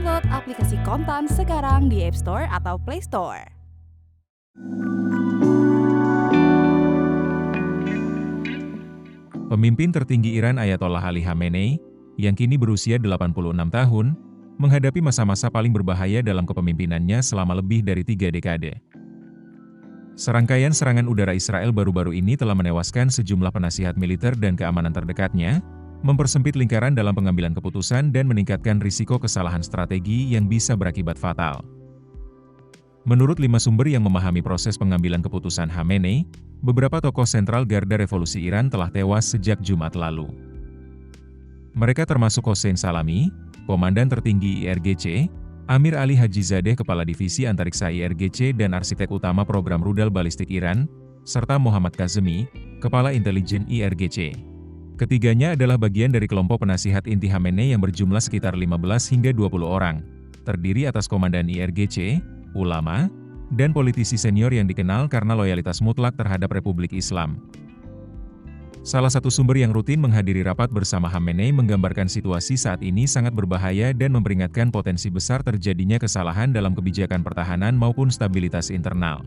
Download aplikasi Kontan sekarang di App Store atau Play Store. Pemimpin tertinggi Iran Ayatollah Ali Khamenei, yang kini berusia 86 tahun, menghadapi masa-masa paling berbahaya dalam kepemimpinannya selama lebih dari 3 dekade. Serangkaian serangan udara Israel baru-baru ini telah menewaskan sejumlah penasihat militer dan keamanan terdekatnya, mempersempit lingkaran dalam pengambilan keputusan dan meningkatkan risiko kesalahan strategi yang bisa berakibat fatal. Menurut 5 sumber yang memahami proses pengambilan keputusan Khamenei, beberapa tokoh sentral Garda Revolusi Iran telah tewas sejak Jumat lalu. Mereka termasuk Hossein Salami, Komandan Tertinggi IRGC, Amir Ali Hajizadeh Kepala Divisi Antariksa IRGC dan Arsitek Utama Program Rudal Balistik Iran, serta Muhammad Kazemi, Kepala Intelijen IRGC. Ketiganya adalah bagian dari kelompok penasihat inti Khamenei yang berjumlah sekitar 15 hingga 20 orang, terdiri atas Komandan IRGC, ulama, dan politisi senior yang dikenal karena loyalitas mutlak terhadap Republik Islam. Salah satu sumber yang rutin menghadiri rapat bersama Khamenei menggambarkan situasi saat ini sangat berbahaya dan memperingatkan potensi besar terjadinya kesalahan dalam kebijakan pertahanan maupun stabilitas internal.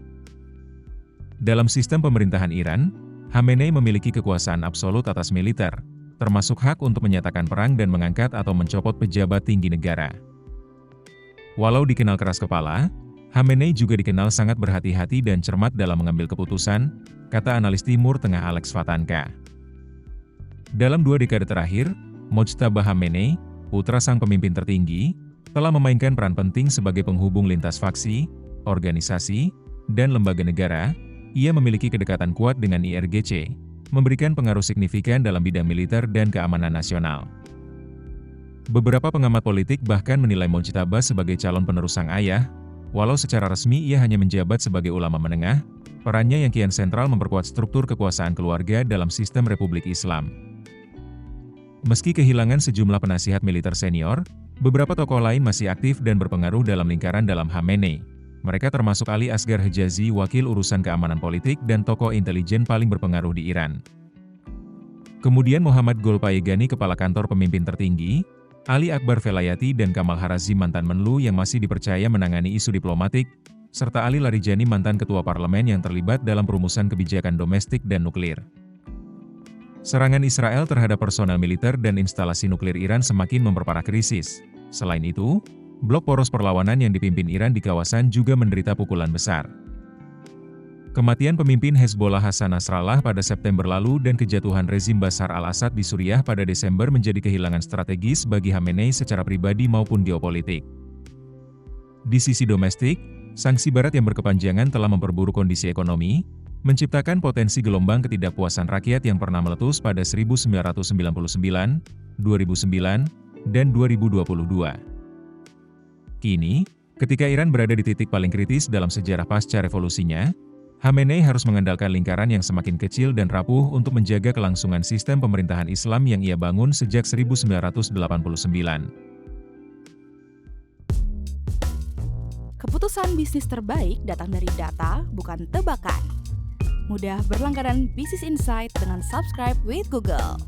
Dalam sistem pemerintahan Iran, Khamenei memiliki kekuasaan absolut atas militer, termasuk hak untuk menyatakan perang dan mengangkat atau mencopot pejabat tinggi negara. Walau dikenal keras kepala, Khamenei juga dikenal sangat berhati-hati dan cermat dalam mengambil keputusan, kata analis Timur Tengah Alex Vatanka. Dalam 2 dekade terakhir, Mojtaba Khamenei, putra sang pemimpin tertinggi, telah memainkan peran penting sebagai penghubung lintas faksi, organisasi, dan lembaga negara. Ia memiliki kedekatan kuat dengan IRGC, memberikan pengaruh signifikan dalam bidang militer dan keamanan nasional. Beberapa pengamat politik bahkan menilai Mojtaba sebagai calon penerus sang ayah. Walau secara resmi ia hanya menjabat sebagai ulama menengah, perannya yang kian sentral memperkuat struktur kekuasaan keluarga dalam sistem Republik Islam. Meski kehilangan sejumlah penasihat militer senior, beberapa tokoh lain masih aktif dan berpengaruh dalam lingkaran dalam Khamenei. Mereka termasuk Ali Asghar Hijazi, wakil urusan keamanan politik dan tokoh intelijen paling berpengaruh di Iran. Kemudian Muhammad Golpayegani, kepala kantor pemimpin tertinggi, Ali Akbar Velayati dan Kamal Kharazmi, mantan Menlu yang masih dipercaya menangani isu diplomatik, serta Ali Larijani, mantan ketua parlemen yang terlibat dalam perumusan kebijakan domestik dan nuklir. Serangan Israel terhadap personel militer dan instalasi nuklir Iran semakin memperparah krisis. Selain itu, blok poros perlawanan yang dipimpin Iran di kawasan juga menderita pukulan besar. Kematian pemimpin Hezbollah Hassan Nasrallah pada September lalu dan kejatuhan rezim Bashar al-Assad di Suriah pada Desember menjadi kehilangan strategis bagi Khamenei secara pribadi maupun geopolitik. Di sisi domestik, sanksi Barat yang berkepanjangan telah memperburuk kondisi ekonomi, menciptakan potensi gelombang ketidakpuasan rakyat yang pernah meletus pada 1999, 2009, dan 2022. Kini, ketika Iran berada di titik paling kritis dalam sejarah pasca revolusinya, Khamenei harus mengandalkan lingkaran yang semakin kecil dan rapuh untuk menjaga kelangsungan sistem pemerintahan Islam yang ia bangun sejak 1989. Keputusan bisnis terbaik datang dari data, bukan tebakan. Mudah berlangganan Business Insight dengan subscribe with Google.